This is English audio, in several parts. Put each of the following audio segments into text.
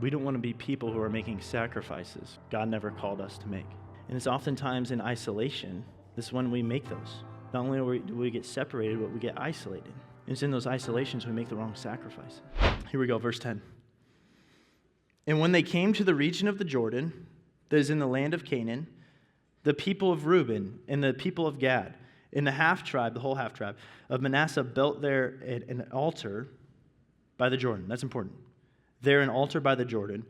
We don't want to be people who are making sacrifices God never called us to make. And it's oftentimes in isolation, this is when we make those. Not only do we get separated, but we get isolated. And it's in those isolations we make the wrong sacrifice. Here we go, verse 10. And when they came to the region of the Jordan, that is in the land of Canaan, the people of Reuben and the people of Gad, and the half-tribe, the whole half-tribe of Manasseh built there an altar by the Jordan. That's important. There an altar by the Jordan,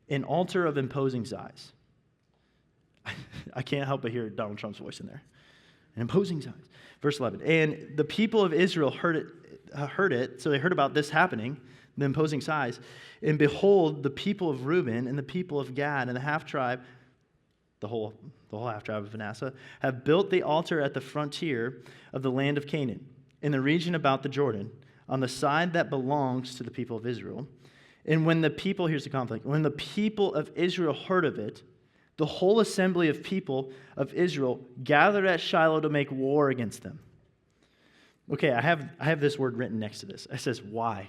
an altar of imposing size. I can't help but hear Donald Trump's voice in there. An imposing size. Verse 11. And the people of Israel heard it, so they heard about this happening, the imposing size. And behold, the people of Reuben and the people of Gad and the half-tribe, the whole half-tribe of Manasseh, have built the altar at the frontier of the land of Canaan, in the region about the Jordan, on the side that belongs to the people of Israel. And when the people, here's the conflict, when the people of Israel heard of it, the whole assembly of people of Israel gathered at Shiloh to make war against them. Okay, I have this word written next to this. It says, why? ?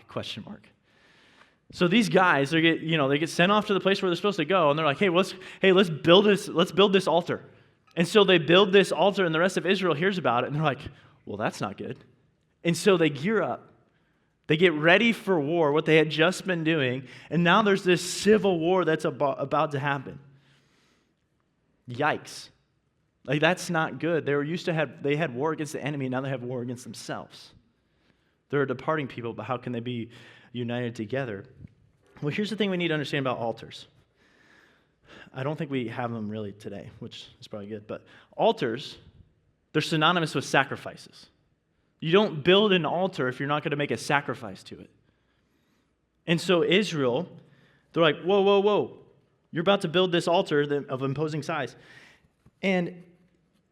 So these guys, they get sent off to the place where they're supposed to go, and they're like, hey, let's build this altar. And so they build this altar, and the rest of Israel hears about it, and they're like, well, that's not good. And so they gear up. They get ready for war, what they had just been doing, and now there's this civil war that's about to happen. Yikes. Like, that's not good. They had war against the enemy, and now they have war against themselves. They're a departing people, but how can they be united together? Well, here's the thing we need to understand about altars. I don't think we have them really today, which is probably good, but altars, they're synonymous with sacrifices. You don't build an altar if you're not going to make a sacrifice to it. And so Israel, they're like, whoa. You're about to build this altar of imposing size. And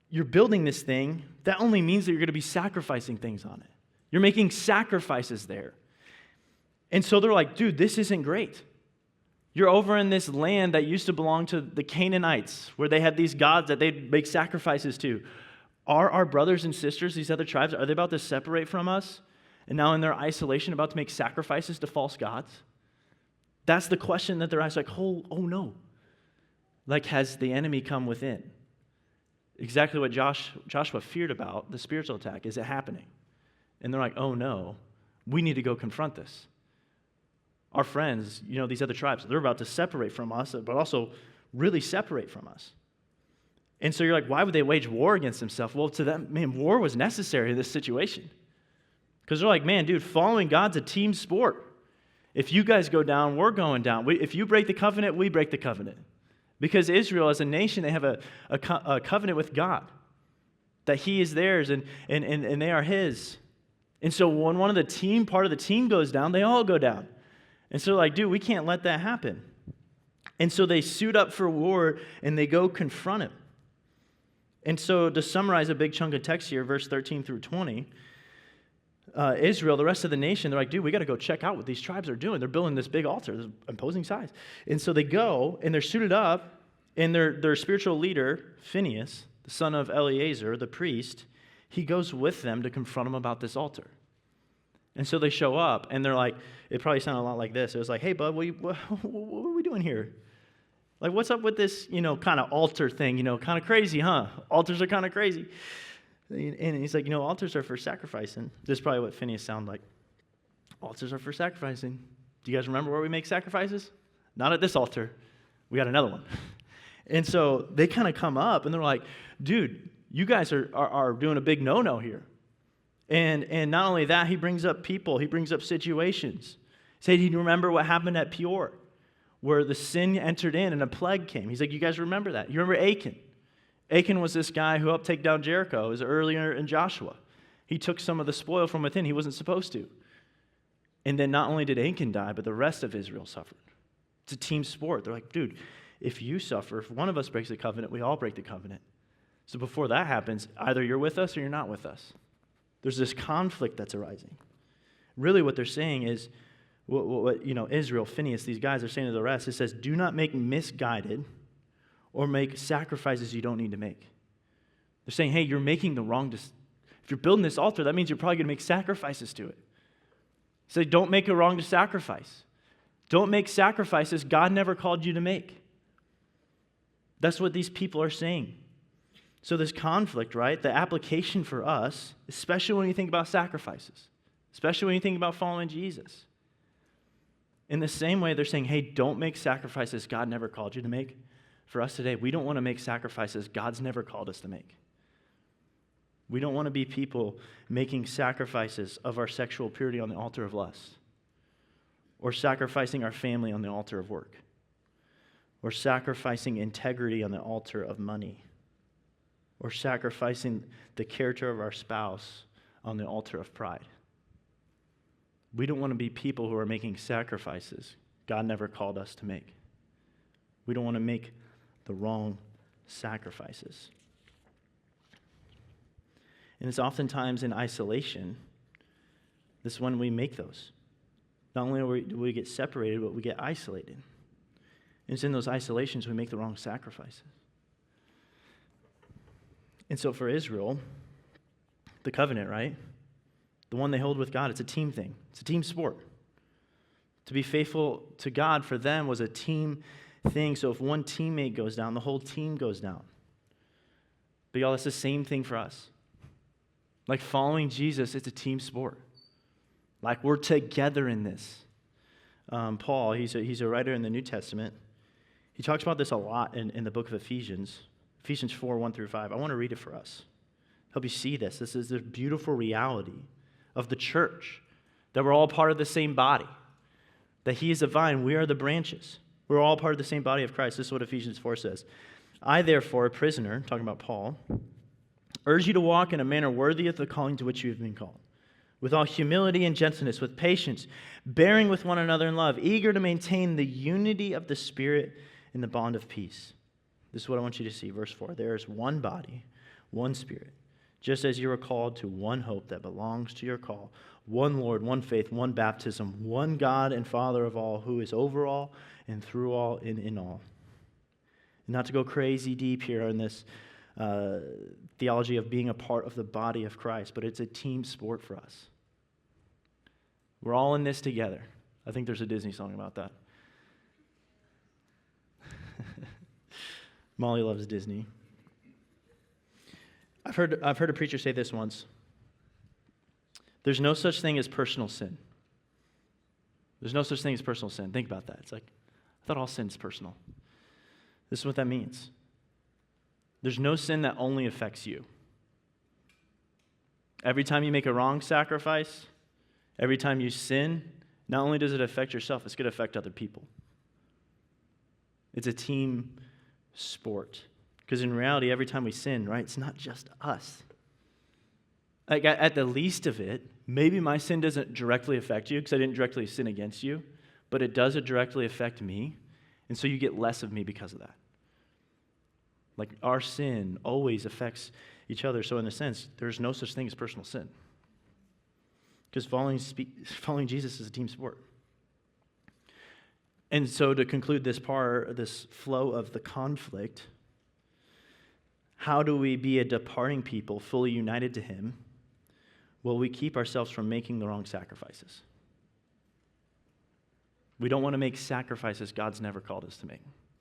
you're building this thing, that only means that you're going to be sacrificing things on it. You're making sacrifices there. And so they're like, dude, this isn't great. You're over in this land that used to belong to the Canaanites, where they had these gods that they'd make sacrifices to. Are our brothers and sisters, these other tribes, are they about to separate from us? And now in their isolation, about to make sacrifices to false gods? That's the question that they're asking, like, oh no. Like, has the enemy come within? Exactly what Joshua feared about, the spiritual attack. Is it happening? And they're like, oh no, we need to go confront this. Our friends, these other tribes, they're about to separate from us, but also really separate from us. And so you're like, why would they wage war against themselves? Well, to them, man, war was necessary in this situation. Because they're like, man, dude, following God's a team sport. If you guys go down, we're going down. If you break the covenant, we break the covenant. Because Israel, as a nation, they have a covenant with God, that He is theirs and they are His. And so when one of the part of the team goes down, they all go down. And so they're like, dude, we can't let that happen. And so they suit up for war and they go confront him. And so to summarize a big chunk of text here, verse 13 through 20, Israel, the rest of the nation, they're like, dude, we got to go check out what these tribes are doing. They're building this big altar, this imposing size. And so they go, and they're suited up, and their spiritual leader, Phinehas, the son of Eleazar, the priest, he goes with them to confront them about this altar. And so they show up, and they're like, it probably sounded a lot like this. It was like, hey, bud, what are we doing here? Like, what's up with this, kind of altar thing? Kind of crazy, huh? Altars are kind of crazy. And he's like, altars are for sacrificing. This is probably what Phinehas sounded like. Altars are for sacrificing. Do you guys remember where we make sacrifices? Not at this altar. We got another one. And so they kind of come up, and they're like, dude, you guys are doing a big no-no here. And not only that, he brings up people. He brings up situations. He said, do you remember what happened at Peor, where the sin entered in and a plague came? He's like, you guys remember that? You remember Achan? Achan was this guy who helped take down Jericho. It was earlier in Joshua. He took some of the spoil from within. He wasn't supposed to. And then not only did Achan die, but the rest of Israel suffered. It's a team sport. They're like, dude, if you suffer, if one of us breaks the covenant, we all break the covenant. So before that happens, either you're with us or you're not with us. There's this conflict that's arising. Really what they're saying is, what Israel, Phinehas, these guys are saying to the rest, it says, do not make misguided or make sacrifices you don't need to make. They're saying, hey, you're making the wrong if you're building this altar, that means you're probably going to make sacrifices to it. So don't make a wrong to sacrifice. Don't make sacrifices God never called you to make. That's what these people are saying. So this conflict, right, the application for us, especially when you think about sacrifices, especially when you think about following Jesus, in the same way they're saying, hey, don't make sacrifices God never called you to make. For us today, we don't want to make sacrifices God's never called us to make. We don't want to be people making sacrifices of our sexual purity on the altar of lust, or sacrificing our family on the altar of work, or sacrificing integrity on the altar of money, or sacrificing the character of our spouse on the altar of pride. We don't want to be people who are making sacrifices God never called us to make. We don't want to make the wrong sacrifices. And it's oftentimes in isolation, this is when we make those. Not only do we get separated, but we get isolated. And it's in those isolations we make the wrong sacrifices. And so for Israel, the covenant, right? The one they hold with God, it's a team thing. It's a team sport. To be faithful to God for them was a team thing. So if one teammate goes down, the whole team goes down. But y'all, it's the same thing for us. Like following Jesus, it's a team sport. Like we're together in this. Paul, he's a writer in the New Testament. He talks about this a lot in the book of Ephesians. Ephesians 4, 1 through 5. I want to read it for us. Help you see this. This is the beautiful reality of the church, that we're all part of the same body, that he is the vine, we are the branches. We're all part of the same body of Christ. This is what Ephesians 4 says. I, therefore, a prisoner, talking about Paul, urge you to walk in a manner worthy of the calling to which you have been called, with all humility and gentleness, with patience, bearing with one another in love, eager to maintain the unity of the Spirit in the bond of peace. This is what I want you to see. Verse 4, there is one body, one Spirit, just as you are called to one hope that belongs to your call, one Lord, one faith, one baptism, one God and Father of all, who is over all and through all and in all. And not to go crazy deep here in this theology of being a part of the body of Christ, but it's a team sport for us. We're all in this together. I think there's a Disney song about that. Molly loves Disney. I've heard a preacher say this once. There's no such thing as personal sin. There's no such thing as personal sin. Think about that. It's like, I thought all sin is personal. This is what that means. There's no sin that only affects you. Every time you make a wrong sacrifice, every time you sin, not only does it affect yourself, it's going to affect other people. It's a team sport. Because in reality, every time we sin, right, it's not just us. Like at the least of it, maybe my sin doesn't directly affect you because I didn't directly sin against you, but it does directly affect me, and so you get less of me because of that. Like our sin always affects each other, so in a sense, there's no such thing as personal sin. Because following Jesus is a team sport. And so to conclude this part, this flow of the conflict, how do we be a departing people fully united to him? Well, we keep ourselves from making the wrong sacrifices. We don't want to make sacrifices God's never called us to make.